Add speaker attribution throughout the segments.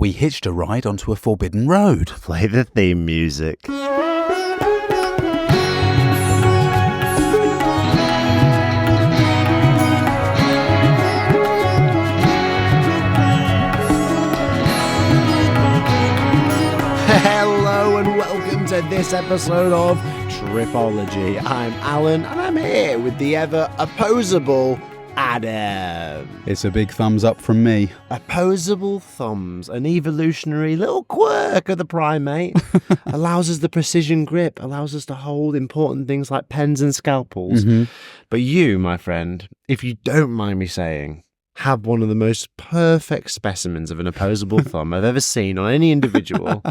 Speaker 1: we hitched a ride onto a forbidden road.
Speaker 2: Play the theme music. Hello and welcome to this episode of Tripology. I'm Alan and I'm here with the ever opposable Adam.
Speaker 1: It's a big thumbs up from me.
Speaker 2: Opposable thumbs, an evolutionary little quirk of the primate, allows us the precision grip, allows us to hold important things like pens and scalpels. But you, my friend, if you don't mind me saying, have one of the most perfect specimens of an opposable thumb I've ever seen on any individual.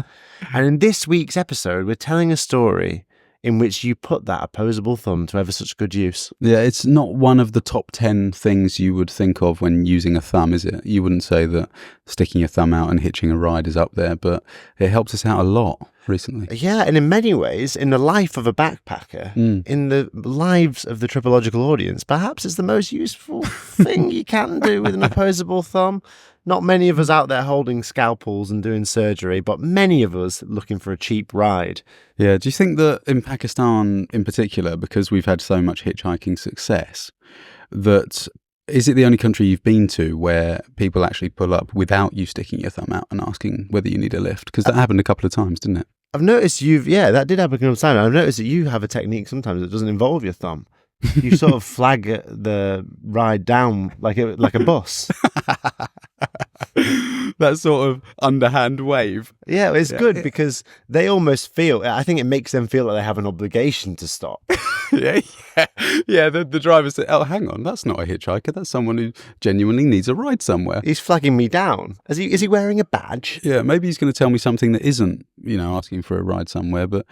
Speaker 2: And in this week's episode, we're telling a story in which you put that opposable thumb to ever such good use.
Speaker 1: Yeah, it's not one of the top 10 things you would think of when using a thumb, is it? You wouldn't say that sticking your thumb out and hitching a ride is up there, but it helps us out a lot recently.
Speaker 2: Yeah, and in many ways, in the life of a backpacker, in the lives of the tripological audience, perhaps it's the most useful thing you can do with an opposable thumb. Not many of us out there holding scalpels and doing surgery, but many of us looking for a cheap ride.
Speaker 1: Yeah, do you think that in Pakistan in particular, because we've had so much hitchhiking success, that is it the only country you've been to where people actually pull up without you sticking your thumb out and asking whether you need a lift? Because that happened a couple of times, didn't it?
Speaker 2: I've noticed that did happen a couple of times. I've noticed that you have a technique sometimes that doesn't involve your thumb. You sort of flag the ride down like a bus.
Speaker 1: That sort of underhand wave.
Speaker 2: Yeah, it's good because they almost feel, I think it makes them feel like they have an obligation to stop.
Speaker 1: Yeah. The driver said, "Oh, hang on, that's not a hitchhiker. That's someone who genuinely needs a ride somewhere."
Speaker 2: He's flagging me down. Is he wearing a badge?
Speaker 1: Yeah, maybe he's going to tell me something that isn't, asking for a ride somewhere. But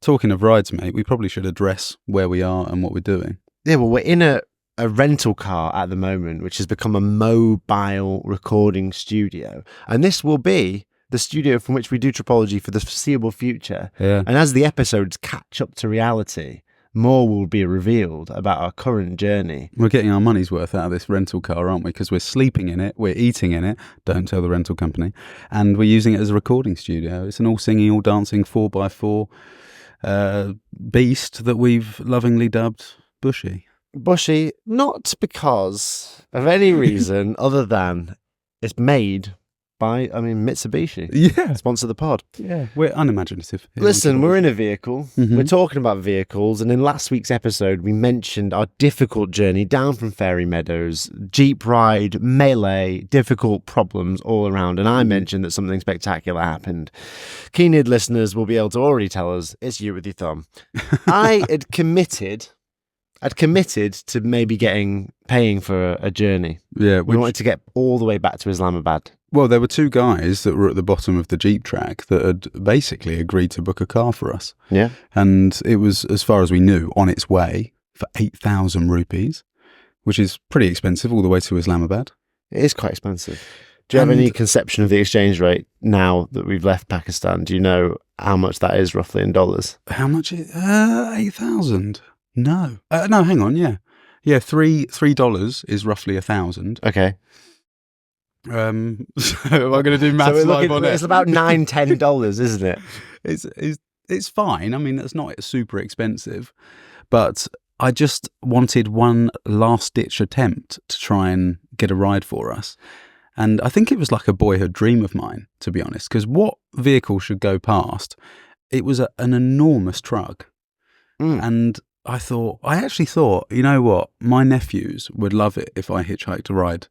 Speaker 1: talking of rides, mate, we probably should address where we are and what we're doing.
Speaker 2: Yeah, well, we're in a rental car at the moment, which has become a mobile recording studio. And this will be the studio from which we do Tripology for the foreseeable future.
Speaker 1: Yeah.
Speaker 2: And as the episodes catch up to reality, more will be revealed about our current journey.
Speaker 1: We're getting our money's worth out of this rental car, aren't we? Because we're sleeping in it, we're eating in it, don't tell the rental company, and we're using it as a recording studio. It's an all singing, all dancing 4x4 beast that we've lovingly dubbed Bushy.
Speaker 2: Bushy, not because of any reason other than it's made by, Mitsubishi.
Speaker 1: Yeah.
Speaker 2: Sponsor the pod.
Speaker 1: Yeah. We're unimaginative.
Speaker 2: Listen, we're in a vehicle. We're talking about vehicles. And in last week's episode, we mentioned our difficult journey down from Fairy Meadows, Jeep ride, melee, difficult problems all around. And I mentioned that something spectacular happened. Keen-eared listeners will be able to already tell us it's you with your thumb. I'd committed to maybe paying for a journey.
Speaker 1: Yeah.
Speaker 2: We wanted to get all the way back to Islamabad.
Speaker 1: Well, there were two guys that were at the bottom of the Jeep track that had basically agreed to book a car for us.
Speaker 2: Yeah.
Speaker 1: And it was, as far as we knew, on its way for 8,000 rupees, which is pretty expensive all the way to Islamabad.
Speaker 2: It is quite expensive. Do you have any conception of the exchange rate now that we've left Pakistan? Do you know how much that is roughly in dollars?
Speaker 1: How much? 8,000? No. No, hang on, yeah. Yeah, $3 is roughly 1,000.
Speaker 2: Okay.
Speaker 1: So am I going to do maths live on it?
Speaker 2: It's about $9-10, isn't it?
Speaker 1: It's fine. I mean, that's not super expensive. But I just wanted one last-ditch attempt to try and get a ride for us. And I think it was like a boyhood dream of mine, to be honest, because what vehicle should go past? It was an enormous truck. And I actually thought, you know what? My nephews would love it if I hitchhiked a ride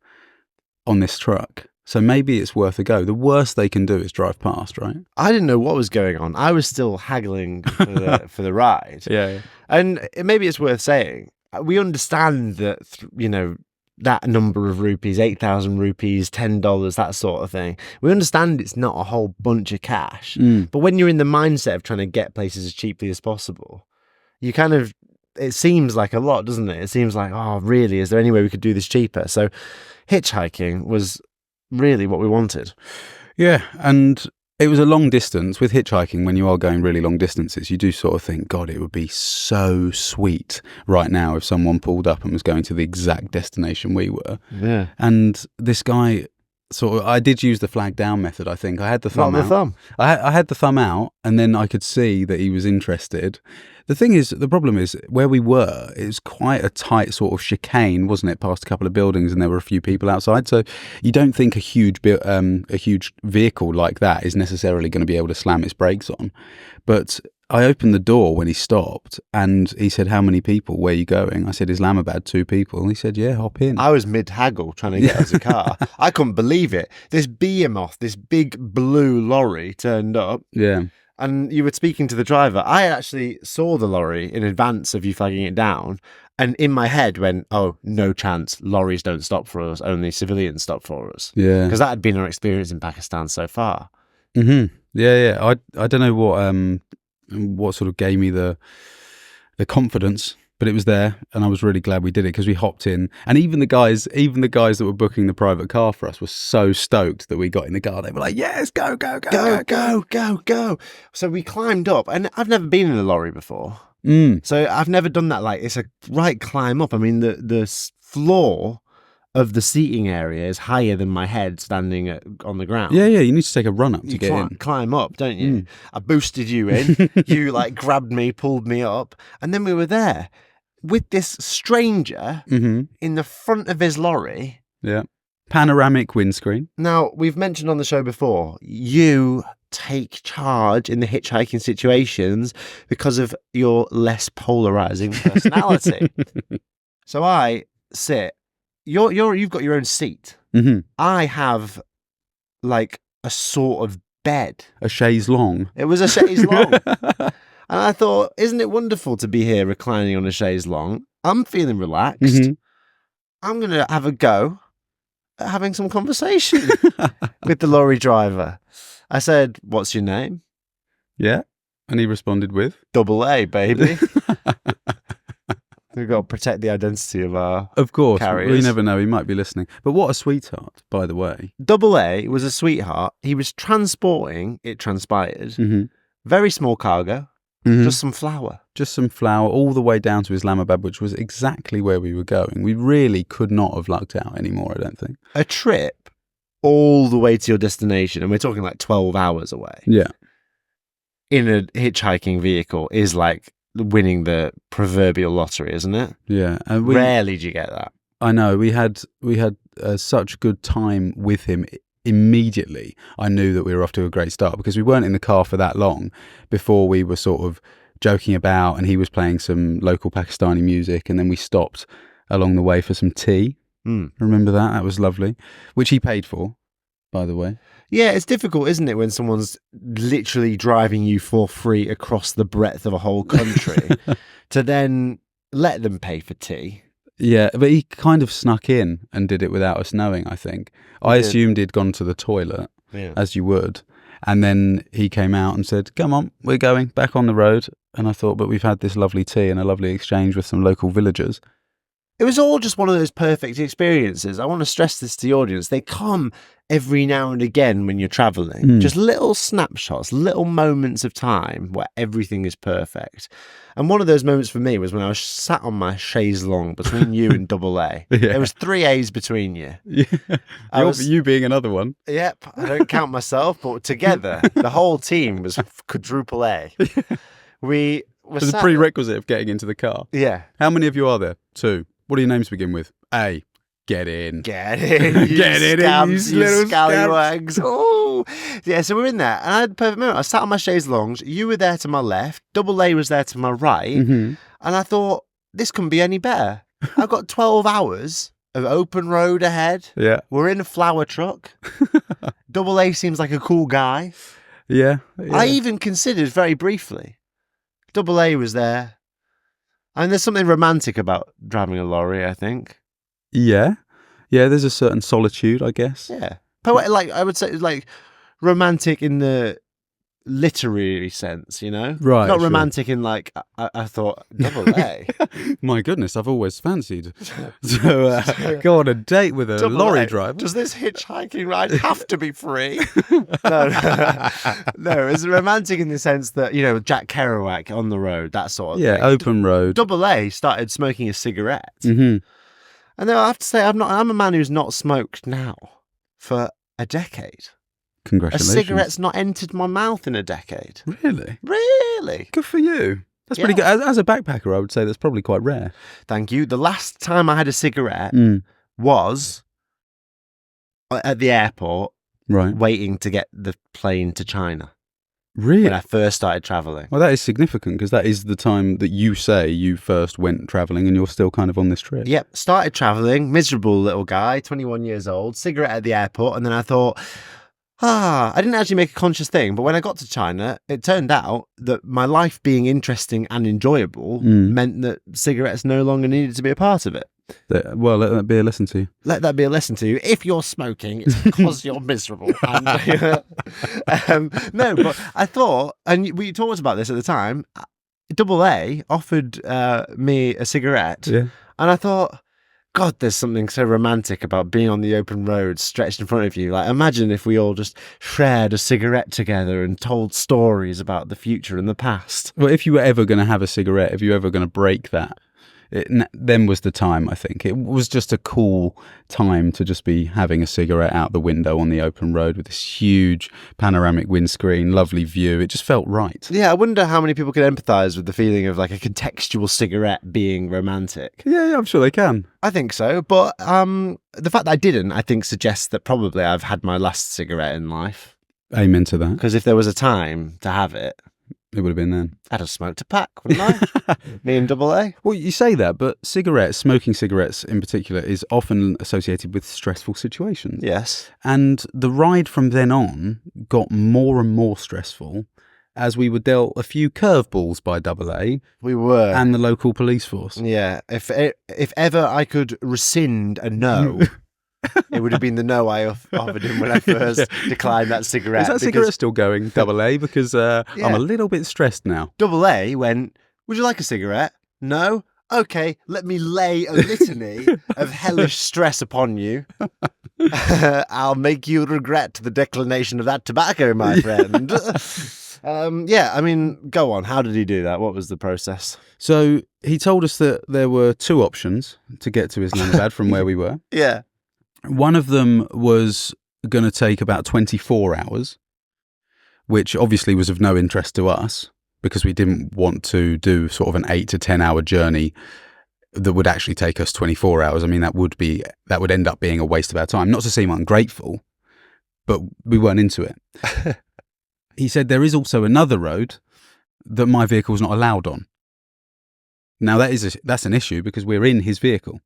Speaker 1: on this truck. So maybe it's worth a go. The worst they can do is drive past, right?
Speaker 2: I didn't know what was going on. I was still haggling for the ride.
Speaker 1: Yeah.
Speaker 2: And maybe it's worth saying, we understand that, that number of rupees, 8,000 rupees, $10, that sort of thing. We understand it's not a whole bunch of cash. But when you're in the mindset of trying to get places as cheaply as possible, it seems like a lot, doesn't it? It seems like, oh, really? Is there any way we could do this cheaper? So hitchhiking was really what we wanted.
Speaker 1: Yeah, and it was a long distance. With hitchhiking, when you are going really long distances, you do sort of think, God, it would be so sweet right now if someone pulled up and was going to the exact destination we were.
Speaker 2: Yeah.
Speaker 1: And this guy I did use the flag down method. I think I had the thumb
Speaker 2: Not
Speaker 1: out.
Speaker 2: the thumb.
Speaker 1: I had the thumb out, and then I could see that he was interested. The problem is where we were. It was quite a tight sort of chicane, wasn't it? Past a couple of buildings, and there were a few people outside. So you don't think a huge vehicle like that is necessarily going to be able to slam its brakes on. But I opened the door when he stopped, and he said, "How many people? Where are you going?" I said, "Islamabad, 2 people." And he said, "Yeah, hop in."
Speaker 2: I was mid-haggle trying to get us a car. I couldn't believe it. This behemoth, this big blue lorry turned up.
Speaker 1: Yeah.
Speaker 2: And you were speaking to the driver. I actually saw the lorry in advance of you flagging it down. And in my head went, oh, no chance. Lorries don't stop for us. Only civilians stop for us.
Speaker 1: Yeah.
Speaker 2: Because that had been our experience in Pakistan so far.
Speaker 1: Mm-hmm. Yeah. I don't know what sort of gave me the confidence, but it was there, and I was really glad we did it because we hopped in, and even the guys that were booking the private car for us were so stoked that we got in the car. They were like, "Yes, go."
Speaker 2: So we climbed up, and I've never been in a lorry before, so I've never done that. Like, it's a right climb up. I mean, the floor of the seating area is higher than my head standing on the ground.
Speaker 1: Yeah. You need to take a run up to get in.
Speaker 2: Climb up, don't you? I boosted you in. You like grabbed me, pulled me up, and then we were there with this stranger in the front of his lorry.
Speaker 1: Yeah. Panoramic windscreen.
Speaker 2: Now, we've mentioned on the show before, you take charge in the hitchhiking situations because of your less polarizing personality. So I sit. You've got your own seat. I have like a sort of bed.
Speaker 1: A chaise longue.
Speaker 2: It was a chaise longue. And I thought, isn't it wonderful to be here reclining on a chaise longue? I'm feeling relaxed. I'm going to have a go at having some conversation with the lorry driver. I said, "What's your name?"
Speaker 1: Yeah. And he responded with?
Speaker 2: Double A, baby. We've got to protect the identity of our
Speaker 1: Of course.
Speaker 2: carriers.
Speaker 1: We never know. He might be listening. But what a sweetheart, by the way.
Speaker 2: Double A was a sweetheart. He was transporting, it transpired, very small cargo, just some flour.
Speaker 1: Just some flour all the way down to Islamabad, which was exactly where we were going. We really could not have lucked out anymore, I don't think.
Speaker 2: A trip all the way to your destination, and we're talking like 12 hours away.
Speaker 1: Yeah.
Speaker 2: In a hitchhiking vehicle is like winning the proverbial lottery, isn't it?
Speaker 1: Yeah. And
Speaker 2: rarely do you get that.
Speaker 1: I know. We had such a good time with him. Immediately, I knew that we were off to a great start because we weren't in the car for that long before we were sort of joking about, and he was playing some local Pakistani music, and then we stopped along the way for some tea. Remember that? That was lovely, which he paid for, by the way.
Speaker 2: Yeah, it's difficult, isn't it, when someone's literally driving you for free across the breadth of a whole country to then let them pay for tea.
Speaker 1: Yeah, but he kind of snuck in and did it without us knowing, I think. I assumed he'd gone to the toilet, as you would. And then he came out and said, "Come on, we're going back on the road." And I thought, but we've had this lovely tea and a lovely exchange with some local villagers.
Speaker 2: It was all just one of those perfect experiences. I want to stress this to the audience. They come every now and again when you're traveling. Just little snapshots, little moments of time where everything is perfect. And one of those moments for me was when I was sat on my chaise longue between you and Double A.
Speaker 1: Yeah.
Speaker 2: There was 3 A's between you.
Speaker 1: Yeah. You being another one.
Speaker 2: Yep, I don't count myself, but together, the whole team was quadruple A. We were
Speaker 1: It was a prerequisite of getting into the car.
Speaker 2: Yeah.
Speaker 1: How many of you are there? 2. What do your names begin with? A. Get in.
Speaker 2: Get in.
Speaker 1: Get in,
Speaker 2: Scabs,
Speaker 1: you
Speaker 2: you
Speaker 1: little
Speaker 2: scallywags. Oh. Yeah, so we're in there. And I had a perfect moment. I sat on my chaise longue. You were there to my left. Double A was there to my right. And I thought, this couldn't be any better. I've got 12 hours of open road ahead.
Speaker 1: Yeah.
Speaker 2: We're in a flower truck. Double A seems like a cool guy.
Speaker 1: Yeah.
Speaker 2: I even considered very briefly. Double A was there. And there's something romantic about driving a lorry, I think.
Speaker 1: Yeah. Yeah, there's a certain solitude, I guess.
Speaker 2: Yeah. Like, I would say, like, romantic in the literary sense, you know?
Speaker 1: Right.
Speaker 2: Not
Speaker 1: sure.
Speaker 2: romantic in, like, I thought, Double A.
Speaker 1: My goodness, I've always fancied. So go on a date with a
Speaker 2: Double
Speaker 1: lorry
Speaker 2: A.
Speaker 1: driver.
Speaker 2: Does this hitchhiking ride have to be free? No, it's romantic in the sense that, you know, Jack Kerouac on the road, that sort of thing.
Speaker 1: Yeah, open road.
Speaker 2: Double A started smoking a cigarette. And then I have to say, I'm a man who's not smoked now for a decade. A
Speaker 1: Congratulations.
Speaker 2: cigarette's not entered my mouth in a decade.
Speaker 1: Really?
Speaker 2: Really?
Speaker 1: Good for you. That's pretty good. As a backpacker, I would say that's probably quite rare.
Speaker 2: Thank you. The last time I had a cigarette was at the airport,
Speaker 1: Right.
Speaker 2: waiting to get the plane to China.
Speaker 1: Really?
Speaker 2: When I first started travelling.
Speaker 1: Well, that is significant because that is the time that you say you first went travelling and you're still kind of on this trip.
Speaker 2: Yep, started travelling, miserable little guy, 21 years old, cigarette at the airport, and then I thought, I didn't actually make a conscious thing, but when I got to China, it turned out that my life being interesting and enjoyable meant that cigarettes no longer needed to be a part of it.
Speaker 1: Well, let that be a lesson to you.
Speaker 2: Let that be a lesson to you. If you're smoking, it's because you're miserable. And, no, but I thought, and we talked about this at the time, AA offered me a cigarette.
Speaker 1: Yeah.
Speaker 2: And I thought, God, there's something so romantic about being on the open road stretched in front of you. Like, imagine if we all just shared a cigarette together and told stories about the future and the past.
Speaker 1: Well, if you were ever going to have a cigarette, if you were ever going to break that, then was the time, I think. It was just a cool time to just be having a cigarette out the window on the open road with this huge panoramic windscreen, lovely view. It just felt right.
Speaker 2: Yeah, I wonder how many people could empathise with the feeling of like a contextual cigarette being romantic.
Speaker 1: Yeah, I'm sure they can.
Speaker 2: I think so, but the fact that I didn't, I think, suggests that probably I've had my last cigarette in life.
Speaker 1: Amen to that.
Speaker 2: Because if there was a time to have it,
Speaker 1: It would have been then.
Speaker 2: I'd have smoked a pack, wouldn't I? Me and AA.
Speaker 1: Well, you say that, but smoking cigarettes in particular, is often associated with stressful situations.
Speaker 2: Yes.
Speaker 1: And the ride from then on got more and more stressful as we were dealt a few curveballs by AA.
Speaker 2: We were.
Speaker 1: And the local police force.
Speaker 2: Yeah. If ever I could rescind a no, it would have been the no I offered him when I first declined that cigarette.
Speaker 1: Is that cigarette still going, AA? Because I'm a little bit stressed now.
Speaker 2: AA went, would you like a cigarette? No? Okay, let me lay a litany of hellish stress upon you. I'll make you regret the declination of that tobacco, my friend. I mean, go on. How did he do that? What was the process?
Speaker 1: So he told us that there were two options to get to Islamabad from where we were.
Speaker 2: Yeah.
Speaker 1: One of them was going to take about 24 hours, which obviously was of no interest to us because we didn't want to do sort of an 8 to 10 hour journey that would actually take us 24 hours. I mean, that would end up being a waste of our time. Not to seem ungrateful, but we weren't into it. He said there is also another road that my vehicle is not allowed on. Now that's an issue because we're in his vehicle.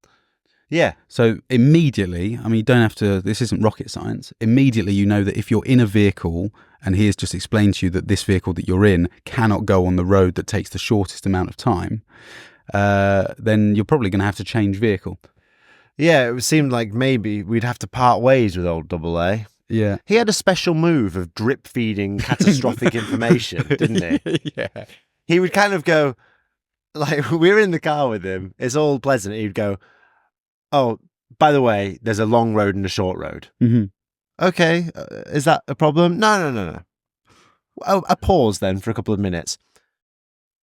Speaker 2: Yeah.
Speaker 1: So immediately, I mean, you don't have to, this isn't rocket science. Immediately, you know that if you're in a vehicle and he has just explained to you that this vehicle that you're in cannot go on the road that takes the shortest amount of time, then you're probably going to have to change vehicle.
Speaker 2: Yeah, it seemed like maybe we'd have to part ways with old AA.
Speaker 1: Yeah.
Speaker 2: He had a special move of drip feeding catastrophic information, didn't he?
Speaker 1: Yeah.
Speaker 2: He would kind of go, like, we're in the car with him. It's all pleasant. He'd go, oh, by the way, there's a long road and a short road.
Speaker 1: Mm-hmm.
Speaker 2: Okay, is that a problem? No. Oh, a pause then for a couple of minutes.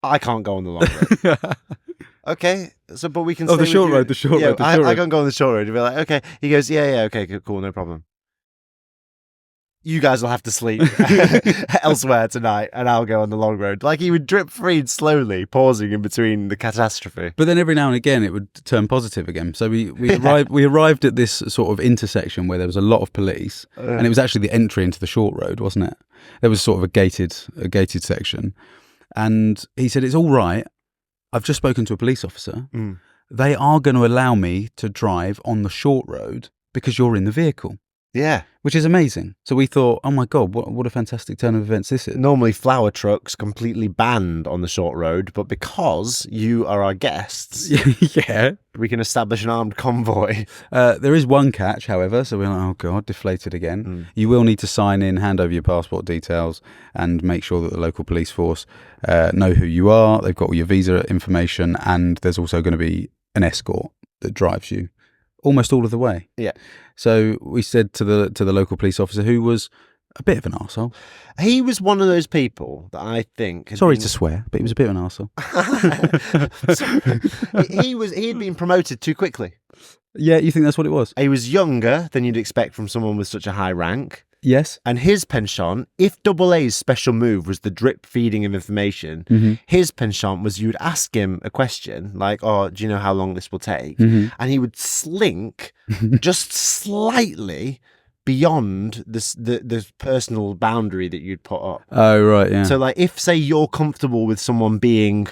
Speaker 2: I can't go on the long road. Okay, so but we can.
Speaker 1: Oh, the short road.
Speaker 2: I can't go on the short road. You'd be like, okay. He goes, yeah, okay, cool, no problem. You guys will have to sleep elsewhere tonight, and I'll go on the long road. Like he would drip feed slowly, pausing in between the catastrophe.
Speaker 1: But then every now and again, it would turn positive again. So we arrived at this sort of intersection where there was a lot of police, and it was actually the entry into the short road, wasn't it? There was sort of a gated section, and he said, "It's all right. I've just spoken to a police officer. They are going to allow me to drive on the short road because you're in the vehicle."
Speaker 2: Yeah.
Speaker 1: Which is amazing. So we thought, oh my God, what a fantastic turn of events this is.
Speaker 2: Normally flower trucks completely banned on the short road, but because you are our guests,
Speaker 1: yeah,
Speaker 2: we can establish an armed convoy.
Speaker 1: There is one catch, however, so we're like, oh God, deflated again. You will need to sign in, hand over your passport details, and make sure that the local police force know who you are. They've got all your visa information, and there's also going to be an escort that drives you almost all of the way.
Speaker 2: Yeah.
Speaker 1: So we said to the local police officer, who was A bit of an arsehole.
Speaker 2: He was one of those people that I think...
Speaker 1: Sorry to swear, but he was a bit of an arsehole.
Speaker 2: He had been promoted too quickly.
Speaker 1: Yeah, you think that's what it was?
Speaker 2: He was younger than you'd expect from someone with such a high rank.
Speaker 1: Yes.
Speaker 2: And his penchant, if Double A's special move was the drip feeding of information, his penchant was you'd ask him a question like, oh, do you know how long this will take? And he would slink just slightly beyond the personal boundary that you'd put up.
Speaker 1: Oh, right, yeah.
Speaker 2: So, like, if, say, you're comfortable with someone being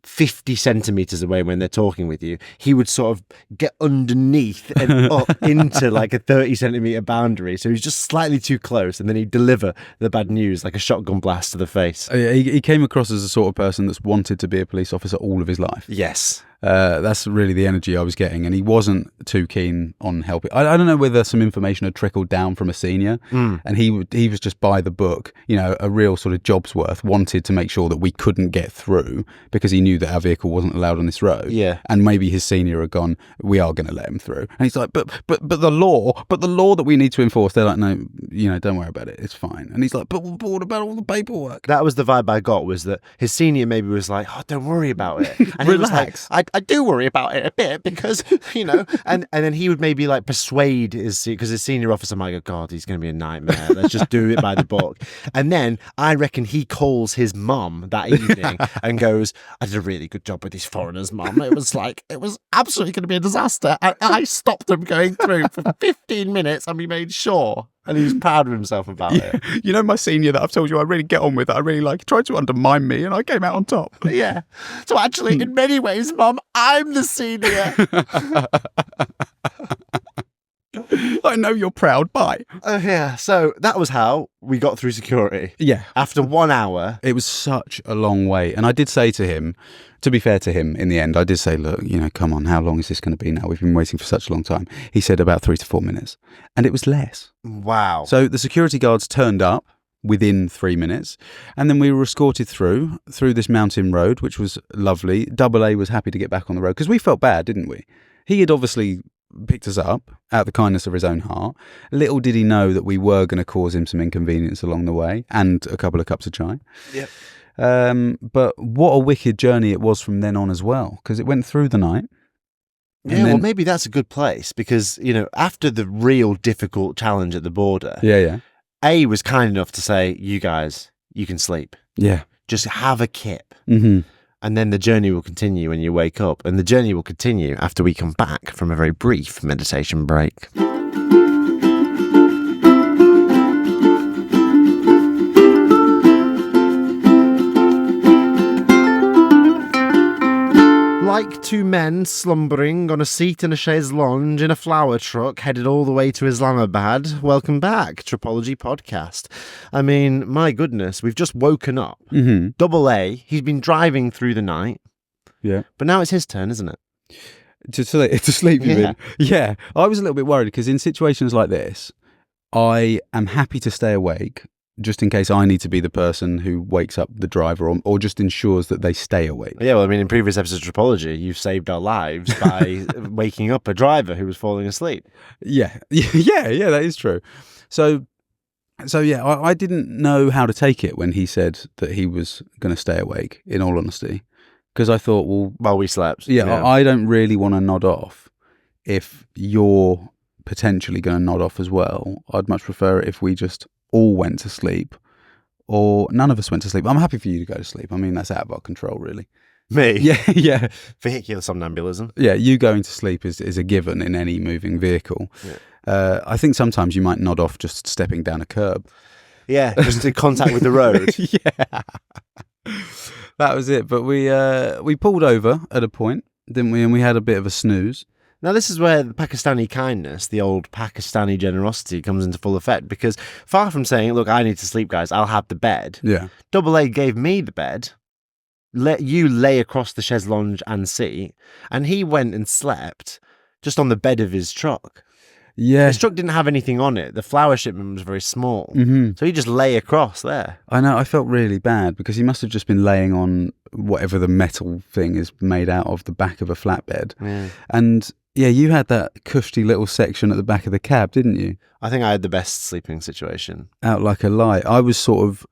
Speaker 2: 50 centimeters away when they're talking with you, he would sort of get underneath and up into like a 30 centimeter boundary. So he's just slightly too close, and then he'd deliver the bad news like a shotgun blast to the face.
Speaker 1: He came across as the sort of person that's wanted to be a police officer all of his life.
Speaker 2: Yes.
Speaker 1: That's really the energy I was getting, and he wasn't too keen on helping. I don't know whether some information had trickled down from a senior, and he was just by the book, you know, a real sort of job's worth, wanted to make sure that we couldn't get through because he knew that our vehicle wasn't allowed on this road.
Speaker 2: Yeah.
Speaker 1: And maybe his senior had gone, we are going to let him through. And he's like, but the law that we need to enforce, they're like, no, you know, don't worry about it, it's fine. And he's like, but what about all the paperwork?
Speaker 2: That was the vibe I got, was that his senior maybe was like, oh, don't worry about it. And
Speaker 1: Relax.
Speaker 2: He was like, I do worry about it a bit because, you know, and then he would maybe like persuade because his senior officer might go, God, he's going to be a nightmare. Let's just do it by the book. And then I reckon he calls his mum that evening and goes, I did a really good job with these foreigners, mum. It was absolutely going to be a disaster. And I stopped them going through for 15 minutes and we made sure. And he was proud of himself about it.
Speaker 1: You know, my senior that I've told you I really get on with, that I really like, tried to undermine me and I came out on top.
Speaker 2: Yeah. So actually, in many ways, Mum, I'm the senior.
Speaker 1: I know you're proud. Bye.
Speaker 2: Yeah. So that was how we got through security.
Speaker 1: Yeah.
Speaker 2: After 1 hour.
Speaker 1: It was such a long way. And I did say to him, to be fair to him, in the end, I did say, look, you know, come on, how long is this going to be now? We've been waiting for such a long time. He said about 3 to 4 minutes. And it was less.
Speaker 2: Wow.
Speaker 1: So the security guards turned up within 3 minutes. And then we were escorted through this mountain road, which was lovely. Double A was happy to get back on the road because we felt bad, didn't we? He had obviously picked us up out of the kindness of his own heart. Little did he know that we were going to cause him some inconvenience along the way and a couple of cups of chai.
Speaker 2: Yep.
Speaker 1: But what a wicked journey it was from then on as well, because it went through the night.
Speaker 2: Yeah, well, maybe that's a good place because, you know, after the real difficult challenge at the border, A was kind enough to say, you guys, you can sleep.
Speaker 1: Yeah.
Speaker 2: Just have a kip.
Speaker 1: Mm-hmm.
Speaker 2: And then the journey will continue when you wake up. And the journey will continue after we come back from a very brief meditation break. Like two men slumbering on a seat in a chaise lounge in a flower truck headed all the way to Islamabad, welcome back, Tripology Podcast. I mean, my goodness, we've just woken up.
Speaker 1: Mm-hmm.
Speaker 2: Double A, he's been driving through the night.
Speaker 1: Yeah.
Speaker 2: But now it's his turn, isn't it?
Speaker 1: To sleep, you mean? Yeah. I was a little bit worried because in situations like this, I am happy to stay awake just in case I need to be the person who wakes up the driver or just ensures that they stay awake.
Speaker 2: Yeah, well, I mean, in previous episodes of Tripology, you've saved our lives by waking up a driver who was falling asleep.
Speaker 1: Yeah, that is true. So yeah, I didn't know how to take it when he said that he was going to stay awake, in all honesty, because I thought, well...
Speaker 2: While we slept.
Speaker 1: Yeah, I don't really want to nod off if you're potentially going to nod off as well. I'd much prefer it if we just all went to sleep or none of us went to sleep. I'm happy for you to go to sleep. I mean, that's out of our control, really.
Speaker 2: Me?
Speaker 1: Yeah.
Speaker 2: Vehicular somnambulism.
Speaker 1: Yeah, you going to sleep is a given in any moving vehicle. Yeah. I think sometimes you might nod off just stepping down a curb.
Speaker 2: Yeah, just in contact with the road.
Speaker 1: Yeah. That was it. But we pulled over at a point, didn't we? And we had a bit of a snooze.
Speaker 2: Now, this is where the Pakistani kindness, the old Pakistani generosity comes into full effect, because far from saying, look, I need to sleep, guys, I'll have the bed.
Speaker 1: Yeah.
Speaker 2: Double A gave me the bed, let you lay across the chaise lounge and seat, and he went and slept just on the bed of his truck.
Speaker 1: Yeah.
Speaker 2: His truck didn't have anything on it. The flower shipment was very small.
Speaker 1: Mm-hmm.
Speaker 2: So he just lay across there.
Speaker 1: I know. I felt really bad because he must have just been laying on whatever the metal thing is made out of, the back of a flatbed.
Speaker 2: Yeah.
Speaker 1: And Yeah, you had that cushy little section at the back of the cab, didn't you?
Speaker 2: I think I had the best sleeping situation.
Speaker 1: Out like a light. I was sort of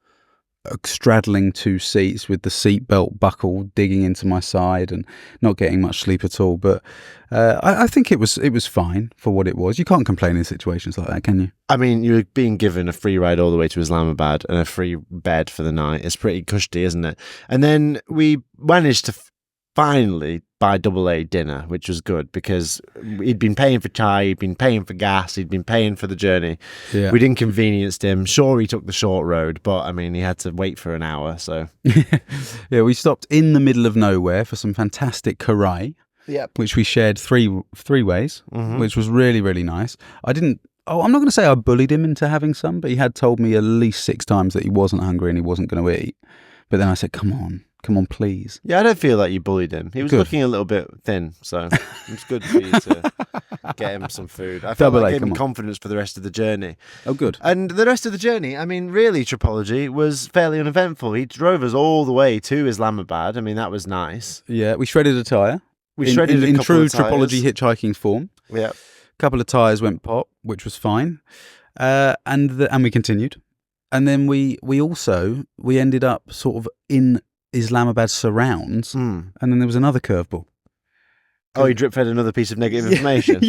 Speaker 1: straddling two seats with the seatbelt buckle digging into my side and not getting much sleep at all. But I think it was fine for what it was. You can't complain in situations like that, can you?
Speaker 2: I mean, you're being given a free ride all the way to Islamabad and a free bed for the night. It's pretty cushy, isn't it? And then we managed to finally buy AA dinner, which was good because he'd been paying for chai, he'd been paying for gas, he'd been paying for the journey.
Speaker 1: Yeah.
Speaker 2: We'd inconvenienced him. Sure, he took the short road, but I mean, he had to wait for an hour. So
Speaker 1: yeah, we stopped in the middle of nowhere for some fantastic karai, which we shared three ways, which was really, really nice. I'm not going to say I bullied him into having some, but he had told me at least 6 times that he wasn't hungry and he wasn't going to eat. But then I said, come on, please.
Speaker 2: Yeah, I don't feel like you bullied him. He was looking a little bit thin, so it's good for you to get him some food. I felt like it gave him confidence for the rest of the journey.
Speaker 1: Oh, good.
Speaker 2: And the rest of the journey, I mean, really, Tripology was fairly uneventful. He drove us all the way to Islamabad. I mean, that was nice.
Speaker 1: Yeah, we shredded a tyre.
Speaker 2: We shredded a couple
Speaker 1: in true
Speaker 2: of tyres.
Speaker 1: Tripology hitchhiking form.
Speaker 2: Yeah.
Speaker 1: A couple of tyres went pop, which was fine. And we continued. And then we ended up sort of in Islamabad surrounds, and then there was another curveball.
Speaker 2: Oh, he drip fed another piece of negative information.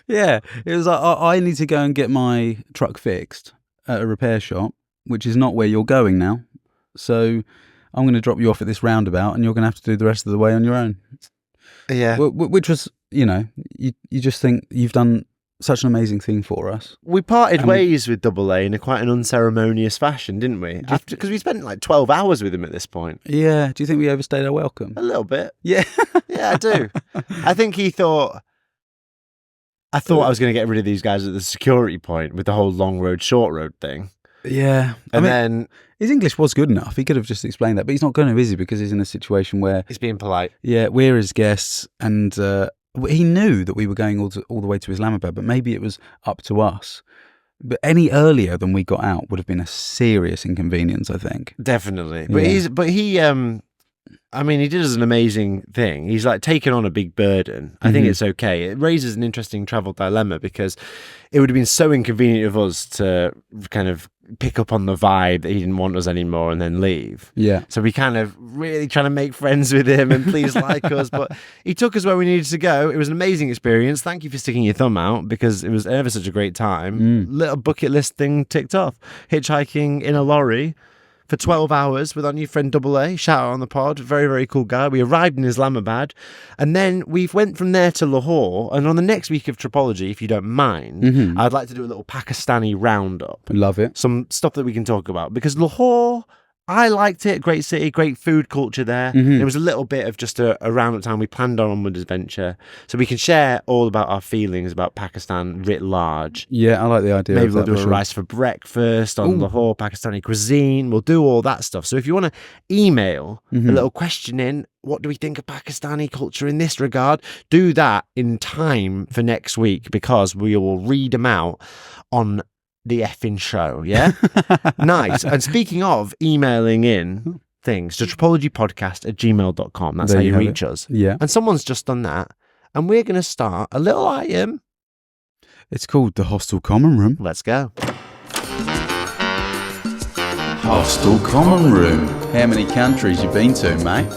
Speaker 1: Yeah. It was like I need to go and get my truck fixed at a repair shop, which is not where you're going now. So I'm going to drop you off at this roundabout, and you're going to have to do the rest of the way on your own.
Speaker 2: Yeah,
Speaker 1: which was, you just think you've done such an amazing thing for us.
Speaker 2: We parted ways with AA in quite an unceremonious fashion, didn't we? Because we spent like 12 hours with him at this point.
Speaker 1: Yeah. Do you think we overstayed our welcome?
Speaker 2: A little bit.
Speaker 1: Yeah.
Speaker 2: Yeah, I do. I think he thought... I was going to get rid of these guys at the security point with the whole long road, short road thing.
Speaker 1: Yeah.
Speaker 2: Then...
Speaker 1: His English was good enough. He could have just explained that, but he's not going to, is he? Because he's in a situation where...
Speaker 2: He's being polite.
Speaker 1: Yeah, we're his guests, and... he knew that we were going all the way to Islamabad, but maybe it was up to us. But any earlier than we got out would have been a serious inconvenience, I think.
Speaker 2: Definitely.
Speaker 1: Yeah.
Speaker 2: But he he did us an amazing thing. He's like taken on a big burden. I think it's okay. It raises an interesting travel dilemma because it would have been so inconvenient of us to kind of pick up on the vibe that he didn't want us anymore and then leave.
Speaker 1: Yeah.
Speaker 2: So we kind of really trying to make friends with him and please like us, but he took us where we needed to go. It was an amazing experience. Thank you for sticking your thumb out because it was ever such a great time. Little bucket list thing ticked off. Hitchhiking in a lorry for 12 hours with our new friend AA. Shout out on the pod. Very, very cool guy. We arrived in Islamabad and then we went from there to Lahore. And on the next week of Tripology, if you don't mind, I'd like to do a little Pakistani roundup.
Speaker 1: Love it.
Speaker 2: Some stuff that we can talk about because Lahore, I liked it. Great city, great food culture there. It was a little bit of just a roundup time. We planned our onward adventure. So we can share all about our feelings about Pakistan writ large.
Speaker 1: Yeah, I like the idea.
Speaker 2: Maybe we'll do a rice for breakfast on Lahore, Pakistani cuisine. We'll do all that stuff. So if you want to email a little question in, what do we think of Pakistani culture in this regard? Do that in time for next week because we will read them out on the effing show, yeah? Nice. And speaking of emailing in things to tripologypodcast@gmail.com. That's how you reach us.
Speaker 1: Yeah.
Speaker 2: And someone's just done that. And we're going to start a little item.
Speaker 1: It's called the Hostel Common Room.
Speaker 2: Let's go.
Speaker 1: Hostel Common Room. How many countries you been to, mate?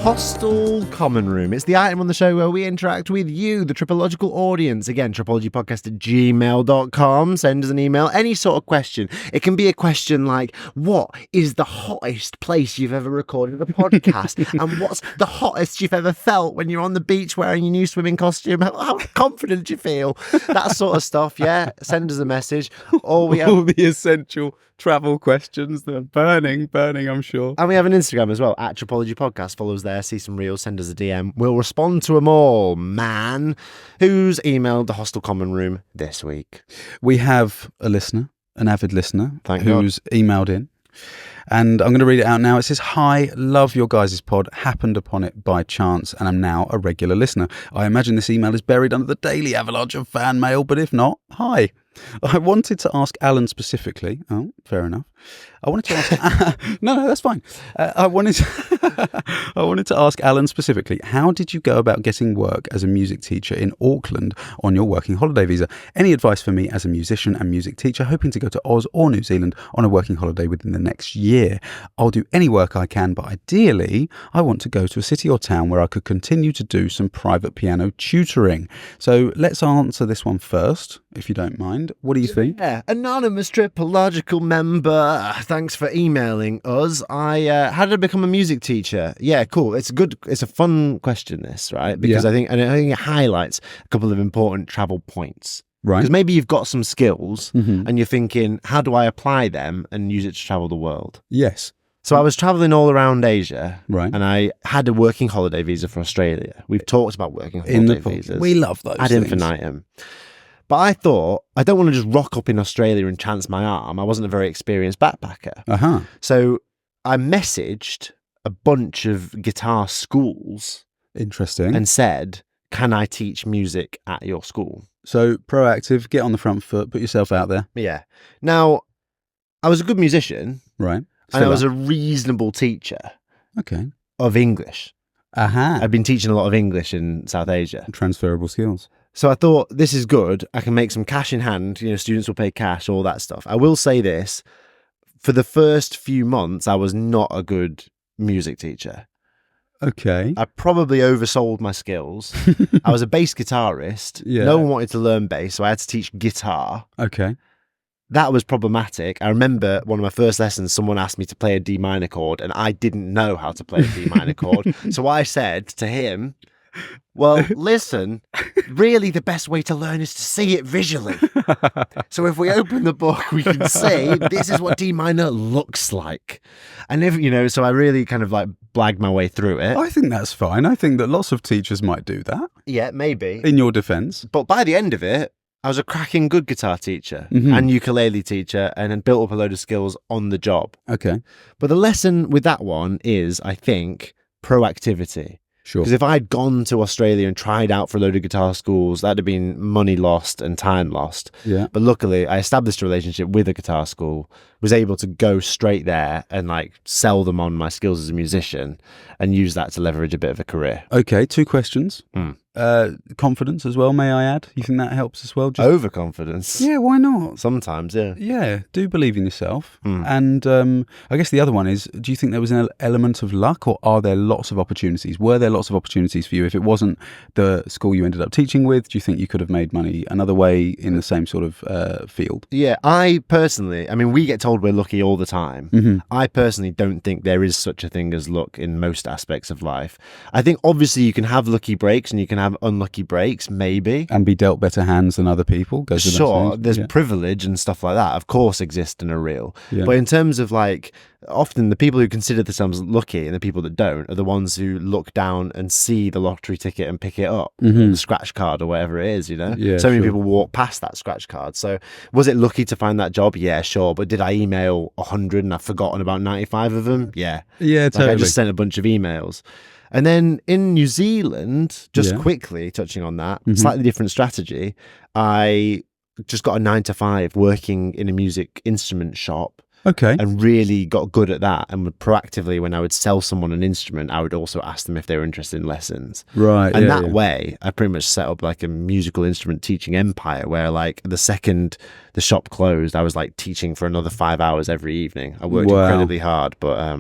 Speaker 2: Hostel Common Room. It's the item on the show where we interact with you, the tripological audience. Again, tripologypodcast@gmail.com. Send us an email, any sort of question. It can be a question like, what is the hottest place you've ever recorded a podcast? And what's the hottest you've ever felt when you're on the beach wearing your new swimming costume? How confident do you feel? That sort of stuff, yeah. Send us a message. Or we have...
Speaker 1: all the essential travel questions that are burning, I'm sure.
Speaker 2: And we have an Instagram as well, @tripologypodcast. Follow us there, see some reels, send us a DM. We'll respond to them all, man. Who's emailed the Hostel Common Room this week?
Speaker 1: We have a listener, an avid listener, who's
Speaker 2: God.
Speaker 1: Emailed in. And I'm going to read it out now. It says, "Hi, love your guys' pod. Happened upon it by chance and I'm now a regular listener. I imagine this email is buried under the daily avalanche of fan mail, but if not, hi." I wanted to ask Alan specifically. Oh, fair enough. I wanted to ask. No, that's fine. I wanted to ask Alan specifically. How did you go about getting work as a music teacher in Auckland on your working holiday visa? Any advice for me as a musician and music teacher hoping to go to Oz or New Zealand on a working holiday within the next year? I'll do any work I can, but ideally, I want to go to a city or town where I could continue to do some private piano tutoring. So let's answer this one first, if you don't mind. What do you think?
Speaker 2: Yeah, anonymous tripological member. Thanks for emailing us. How did I become a music teacher? Yeah, cool. It's a fun question, this, right? Because I think it highlights a couple of important travel points.
Speaker 1: Right.
Speaker 2: Because maybe you've got some skills and you're thinking, how do I apply them and use it to travel the world?
Speaker 1: Yes.
Speaker 2: So I was traveling all around Asia,
Speaker 1: right?
Speaker 2: And I had a working holiday visa for Australia. We've talked about working holiday visas.
Speaker 1: We love those
Speaker 2: ad infinitum. But I thought, I don't want to just rock up in Australia and chance my arm. I wasn't a very experienced backpacker. So I messaged a bunch of guitar schools.
Speaker 1: Interesting.
Speaker 2: And said, can I teach music at your school?
Speaker 1: So proactive, get on the front foot, put yourself out there.
Speaker 2: Yeah. Now, I was a good musician.
Speaker 1: Right.
Speaker 2: And I was a reasonable teacher.
Speaker 1: Okay.
Speaker 2: Of English.
Speaker 1: Aha.
Speaker 2: I've been teaching a lot of English in South Asia.
Speaker 1: Transferable skills.
Speaker 2: So I thought, this is good. I can make some cash in hand. Students will pay cash, all that stuff. I will say this. For the first few months, I was not a good music teacher.
Speaker 1: Okay.
Speaker 2: I probably oversold my skills. I was a bass guitarist.
Speaker 1: Yeah.
Speaker 2: No one wanted to learn bass, so I had to teach guitar.
Speaker 1: Okay.
Speaker 2: That was problematic. I remember one of my first lessons, someone asked me to play a D minor chord, and I didn't know how to play a D minor chord. So I said to him, well, listen, really the best way to learn is to see it visually. So if we open the book, we can see this is what D minor looks like. And if, so I really kind of like blagged my way through it.
Speaker 1: I think that's fine. I think that lots of teachers might do that.
Speaker 2: Yeah, maybe.
Speaker 1: In your defense.
Speaker 2: But by the end of it, I was a cracking good guitar teacher and ukulele teacher, and then built up a load of skills on the job.
Speaker 1: Okay.
Speaker 2: But the lesson with that one is, I think, proactivity.
Speaker 1: Sure.
Speaker 2: Because if I'd gone to Australia and tried out for a load of guitar schools, that'd have been money lost and time lost.
Speaker 1: Yeah.
Speaker 2: But luckily, I established a relationship with a guitar school, was able to go straight there and like sell them on my skills as a musician and use that to leverage a bit of a career.
Speaker 1: Okay, 2 questions. Confidence as well, may I add? You think that helps as well?
Speaker 2: Overconfidence?
Speaker 1: Yeah, why not?
Speaker 2: Sometimes, yeah.
Speaker 1: Yeah, do believe in yourself. And I guess the other one is, do you think there was an element of luck, or are there lots of opportunities? Were there lots of opportunities for you? If it wasn't the school you ended up teaching with, do you think you could have made money another way in the same sort of field?
Speaker 2: Yeah, I personally, we get told we're lucky all the time. I personally don't think there is such a thing as luck in most aspects of life. I think obviously you can have lucky breaks and you can have unlucky breaks, maybe.
Speaker 1: And be dealt better hands than other people.
Speaker 2: Sure, there's privilege and stuff like that, of course, exist and are real. Yeah. But in terms of like, often the people who consider themselves lucky and the people that don't are the ones who look down and see the lottery ticket and pick it up, the scratch card or whatever it is,
Speaker 1: Yeah,
Speaker 2: so many people walk past that scratch card. So was it lucky to find that job? Yeah, sure. But did I email 100 and I've forgotten about 95 of them? Yeah.
Speaker 1: Yeah, totally.
Speaker 2: I just sent a bunch of emails. And then in New Zealand, just quickly touching on that, slightly different strategy. I just got a 9-to-5 working in a music instrument shop.
Speaker 1: Okay.
Speaker 2: And really got good at that. And would proactively, when I would sell someone an instrument, I would also ask them if they were interested in lessons.
Speaker 1: Right.
Speaker 2: And that way, I pretty much set up like a musical instrument teaching empire where like the second the shop closed, I was like teaching for another 5 hours every evening. I worked incredibly hard, but I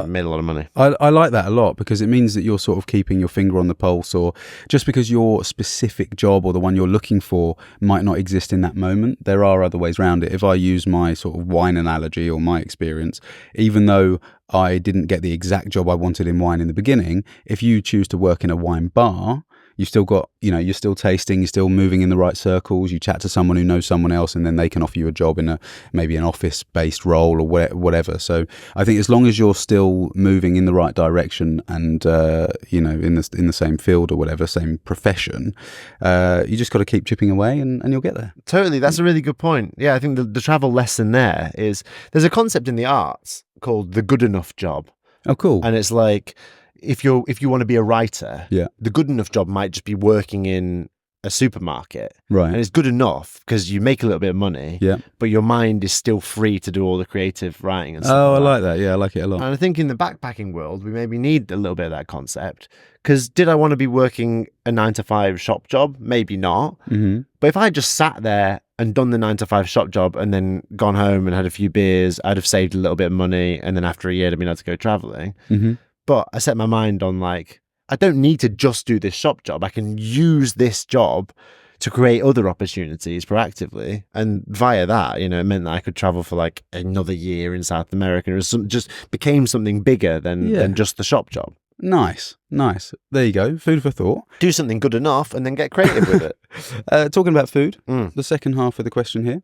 Speaker 2: made a lot of money.
Speaker 1: I like that a lot, because it means that you're sort of keeping your finger on the pulse, or just because your specific job or the one you're looking for might not exist in that moment, there are other ways around it. If I use my sort of wine analogy or my experience, even though I didn't get the exact job I wanted in wine in the beginning, if you choose to work in a wine bar, you've still got, you're still tasting, you're still moving in the right circles, you chat to someone who knows someone else, and then they can offer you a job in maybe an office-based role or whatever. So I think as long as you're still moving in the right direction and, in the same field or whatever, same profession, you just got to keep chipping away and you'll get there.
Speaker 2: Totally. That's a really good point. Yeah, I think the travel lesson there is, there's a concept in the arts called the good enough job.
Speaker 1: Oh, cool.
Speaker 2: And it's like, if you want to be a writer, the good enough job might just be working in a supermarket.
Speaker 1: Right.
Speaker 2: And it's good enough because you make a little bit of money,
Speaker 1: Yeah.
Speaker 2: but your mind is still free to do all the creative writing and stuff.
Speaker 1: Oh, I
Speaker 2: like
Speaker 1: like that. Yeah, I like it a lot.
Speaker 2: And I think in the backpacking world, we maybe need a little bit of that concept. Because did I want to be working a 9-to-5 shop job? Maybe not.
Speaker 1: Mm-hmm.
Speaker 2: But if I just sat there and done the 9-to-5 shop job and then gone home and had a few beers, I'd have saved a little bit of money. And then after a year, I'd been able to go traveling.
Speaker 1: Mm-hmm.
Speaker 2: But I set my mind on like, I don't need to just do this shop job. I can use this job to create other opportunities proactively. And via that, you know, it meant that I could travel for like another year in South America. It was just became something bigger than just the shop job.
Speaker 1: Nice. There you go. Food for thought.
Speaker 2: Do something good enough and then get creative with it.
Speaker 1: Talking about food, the second half of the question here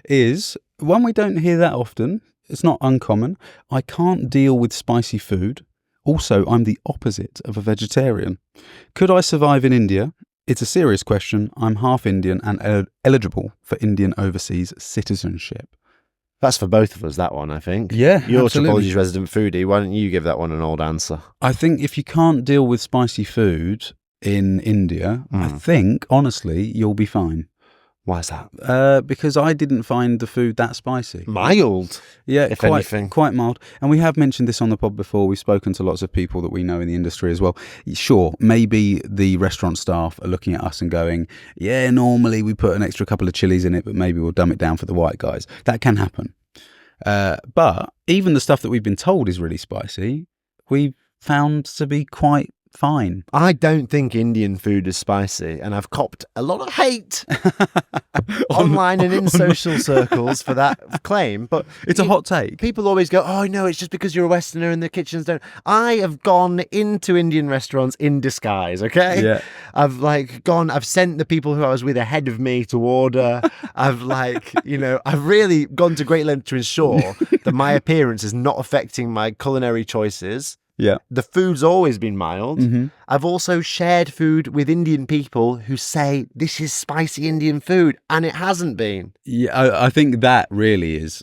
Speaker 1: is one we don't hear that often. It's not uncommon. I can't deal with spicy food. Also, I'm the opposite of a vegetarian. Could I survive in India? It's a serious question. I'm half Indian and eligible for Indian overseas citizenship.
Speaker 2: That's for both of us, that one, I think.
Speaker 1: Yeah,
Speaker 2: You're
Speaker 1: absolutely.
Speaker 2: Tripology's resident foodie. Why don't you give that one an old answer?
Speaker 1: I think if you can't deal with spicy food in India, I think, honestly, you'll be fine.
Speaker 2: Why is that?
Speaker 1: Because I didn't find the food that spicy.
Speaker 2: Mild.
Speaker 1: Yeah,
Speaker 2: if anything.
Speaker 1: Quite mild. And we have mentioned this on the pod before. We've spoken to lots of people that we know in the industry as well. Sure, maybe the restaurant staff are looking at us and going, yeah, normally we put an extra couple of chilies in it, but maybe we'll dumb it down for the white guys. That can happen. But even the stuff that we've been told is really spicy, we've found to be quite fine.
Speaker 2: I don't think Indian food is spicy, and I've copped a lot of hate online and in social circles for that claim. But
Speaker 1: it's a hot take.
Speaker 2: People always go, "Oh no, it's just because you're a Westerner and the kitchens don't." I have gone into Indian restaurants in disguise. Okay,
Speaker 1: yeah.
Speaker 2: I've sent the people who I was with ahead of me to order. I've really gone to great lengths to ensure that my appearance is not affecting my culinary choices.
Speaker 1: Yeah.
Speaker 2: The food's always been mild. Mm-hmm. I've also shared food with Indian people who say this is spicy Indian food, and it hasn't been.
Speaker 1: Yeah, I think that really is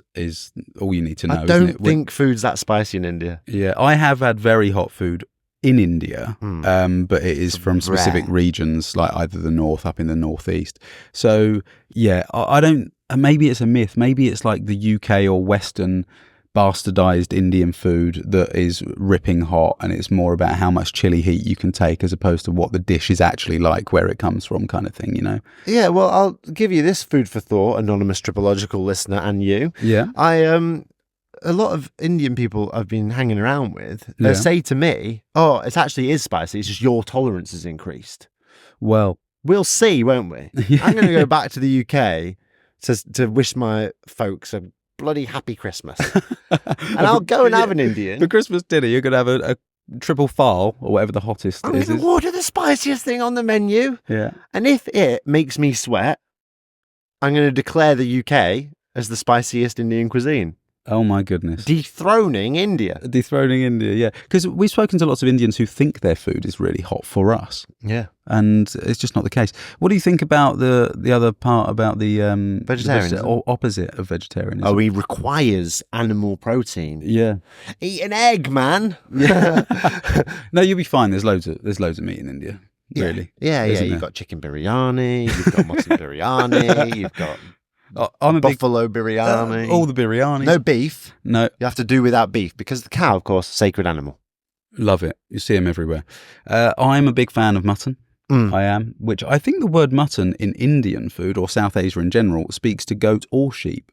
Speaker 1: all you need to know.
Speaker 2: I don't think food's that spicy in India.
Speaker 1: Yeah, I have had very hot food in India, but it is from specific regions, like either the north, up in the northeast. So yeah, I don't. Maybe it's a myth. Maybe it's like the UK or Western bastardized Indian food that is ripping hot, and it's more about how much chili heat you can take as opposed to what the dish is actually like, where it comes from, kind of thing, you know?
Speaker 2: Yeah, well, I'll give you this food for thought, anonymous tripological listener, and you.
Speaker 1: Yeah.
Speaker 2: A lot of Indian people I've been hanging around with, they say to me, "Oh, it actually is spicy. It's just your tolerance has increased."
Speaker 1: Well,
Speaker 2: we'll see, won't we? Yeah. I'm going to go back to the UK to wish my folks a bloody happy Christmas. And I'll go and have an Indian.
Speaker 1: For Christmas dinner, you're going to have a triple file, or whatever the hottest
Speaker 2: I'm
Speaker 1: is.
Speaker 2: I'm going to order the spiciest thing on the menu.
Speaker 1: Yeah.
Speaker 2: And if it makes me sweat, I'm going to declare the UK as the spiciest Indian cuisine.
Speaker 1: Oh my goodness.
Speaker 2: Dethroning India.
Speaker 1: Dethroning India, yeah. Because we've spoken to lots of Indians who think their food is really hot for us.
Speaker 2: Yeah.
Speaker 1: And it's just not the case. What do you think about the other part about the
Speaker 2: vegetarianism?
Speaker 1: Or opposite of vegetarianism?
Speaker 2: Oh, he requires animal protein.
Speaker 1: Yeah.
Speaker 2: Eat an egg, man.
Speaker 1: Yeah. No, you'll be fine. There's loads of meat in India. Really.
Speaker 2: Yeah. You've got chicken biryani, you've got mutton biryani, you've got buffalo biryani.
Speaker 1: All the biryanis.
Speaker 2: No beef.
Speaker 1: No.
Speaker 2: You have to do without beef because the cow, of course, sacred animal.
Speaker 1: Love it. You see them everywhere. I'm a big fan of mutton. I am, which I think the word mutton in Indian food or South Asia in general speaks to goat or sheep.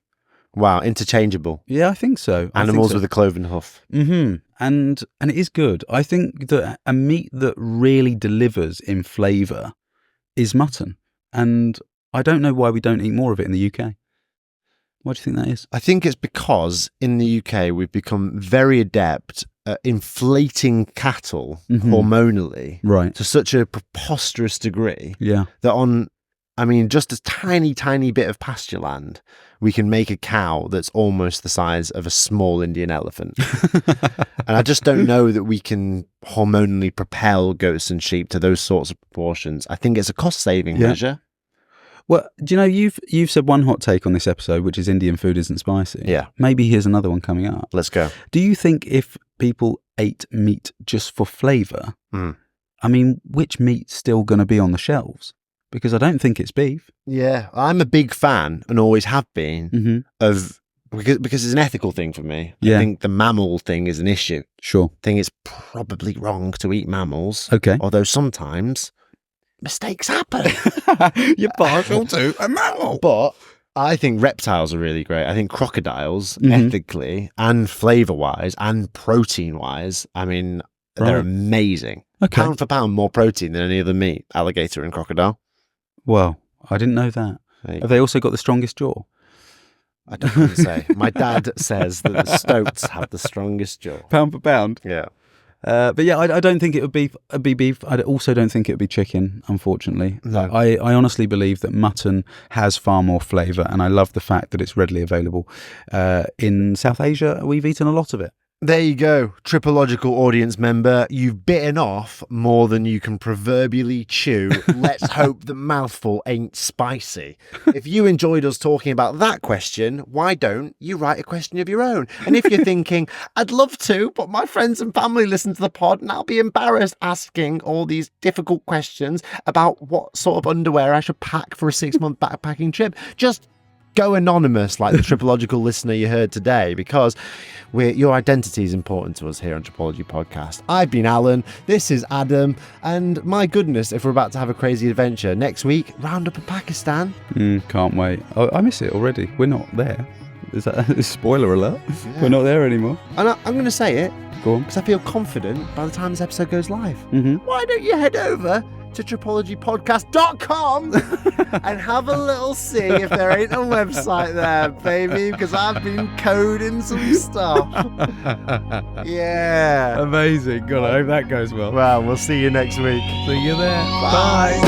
Speaker 2: Wow, interchangeable.
Speaker 1: Yeah, I think so.
Speaker 2: Animals with a cloven hoof.
Speaker 1: Mm-hmm. And it is good. I think that a meat that really delivers in flavour is mutton. And I don't know why we don't eat more of it in the UK. Why do you think that is?
Speaker 2: I think it's because in the UK we've become very adept at inflating cattle hormonally to such a preposterous degree that just a tiny, tiny bit of pasture land, we can make a cow that's almost the size of a small Indian elephant. And I just don't know that we can hormonally propel goats and sheep to those sorts of proportions. I think it's a cost-saving measure.
Speaker 1: Well, do you know, you've said one hot take on this episode, which is Indian food isn't spicy.
Speaker 2: Yeah.
Speaker 1: Maybe here's another one coming up.
Speaker 2: Let's go.
Speaker 1: Do you think if people ate meat just for flavour, I mean, which meat's still going to be on the shelves? because I don't think it's beef.
Speaker 2: Yeah, I'm a big fan and always have been
Speaker 1: Mm-hmm.
Speaker 2: of because it's an ethical thing for me.
Speaker 1: Yeah.
Speaker 2: I think the mammal thing is an issue.
Speaker 1: Sure.
Speaker 2: I think it's probably wrong to eat mammals.
Speaker 1: Okay.
Speaker 2: Although sometimes mistakes happen.
Speaker 1: You're partial to a mammal.
Speaker 2: But I think reptiles are really great. I think crocodiles,
Speaker 1: Mhm.
Speaker 2: ethically and flavour-wise and protein-wise, I mean, they're
Speaker 1: Right.
Speaker 2: amazing.
Speaker 1: Okay.
Speaker 2: Pound for pound, more protein than any other meat, alligator and crocodile.
Speaker 1: Well, I didn't know that.
Speaker 2: There you
Speaker 1: Have they also got the strongest jaw?
Speaker 2: I don't want to say. My dad says that the stoats have the strongest jaw.
Speaker 1: Pound for pound.
Speaker 2: Yeah.
Speaker 1: But yeah, I don't think it would be beef. I also don't think it would be chicken, unfortunately.
Speaker 2: No.
Speaker 1: I honestly believe that mutton has far more flavour, and I love the fact that it's readily available. In South Asia, we've eaten a lot of it.
Speaker 2: There you go, tripological audience member. You've bitten off more than you can proverbially chew. Let's hope the mouthful ain't spicy. If you enjoyed us talking about that question, why don't you write a question of your own? And if you're thinking, I'd love to, but my friends and family listen to the pod and I'll be embarrassed asking all these difficult questions about what sort of underwear I should pack for a 6-month backpacking trip, just go anonymous like the tripological listener you heard today, because your identity is important to us here on Tripology Podcast. I've been Alan, this is Adam, and my goodness, if we're about to have a crazy adventure next week, round up in Pakistan.
Speaker 1: Can't wait. I miss it already. We're not there. Is that a spoiler alert?
Speaker 2: Yeah.
Speaker 1: We're not there anymore.
Speaker 2: And I'm going to say it
Speaker 1: Go on.
Speaker 2: because I feel confident by the time this episode goes live.
Speaker 1: Mm-hmm.
Speaker 2: Why don't you head over to tripologypodcast.com and have a little see if there ain't a website there, baby, because I've been coding some stuff. Yeah.
Speaker 1: Amazing. God, I hope that goes well.
Speaker 2: Well, we'll see you next week.
Speaker 1: See you there.
Speaker 2: Bye.